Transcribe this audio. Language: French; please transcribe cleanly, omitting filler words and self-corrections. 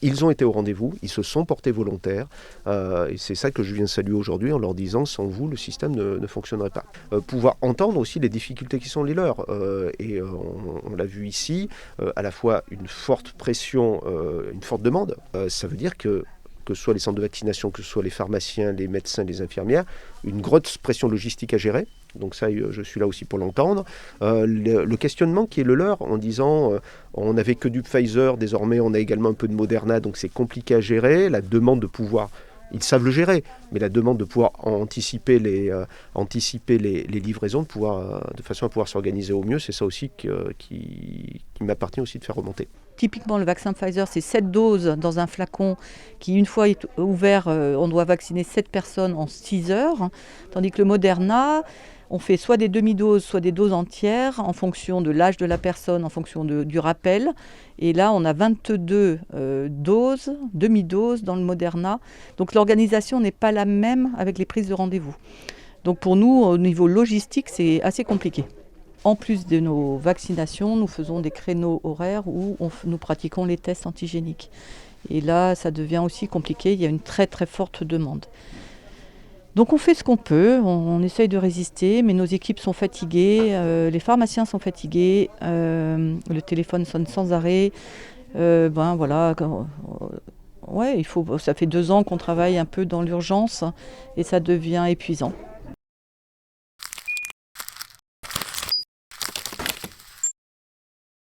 Ils ont été au rendez-vous, ils se sont portés volontaires, et c'est ça que je viens saluer aujourd'hui en leur disant sans vous le système ne fonctionnerait pas. Pouvoir entendre aussi les difficultés qui sont les leurs, on l'a vu ici, à la fois une forte pression, une forte demande, ça veut dire que ce soit les centres de vaccination, que ce soit les pharmaciens, les médecins, les infirmières, une grosse pression logistique à gérer. Donc ça, je suis là aussi pour l'entendre. Le questionnement qui est le leur en disant on n'avait que du Pfizer, désormais on a également un peu de Moderna, donc c'est compliqué à gérer. La demande de pouvoir, ils savent le gérer, mais la demande de pouvoir anticiper les livraisons, de façon à pouvoir s'organiser au mieux, c'est ça aussi qui m'appartient aussi de faire remonter. Typiquement, le vaccin Pfizer, c'est 7 doses dans un flacon qui, une fois ouvert, on doit vacciner 7 personnes en 6 heures. Tandis que le Moderna, on fait soit des demi-doses, soit des doses entières en fonction de l'âge de la personne, en fonction du rappel. Et là, on a 22 doses, demi-doses dans le Moderna. Donc l'organisation n'est pas la même avec les prises de rendez-vous. Donc pour nous, au niveau logistique, c'est assez compliqué. En plus de nos vaccinations, nous faisons des créneaux horaires où nous pratiquons les tests antigéniques. Et là, ça devient aussi compliqué, il y a une très très forte demande. Donc on fait ce qu'on peut, on essaye de résister, mais nos équipes sont fatiguées, les pharmaciens sont fatigués, le téléphone sonne sans arrêt. Voilà, ouais, ça fait 2 ans qu'on travaille un peu dans l'urgence et ça devient épuisant.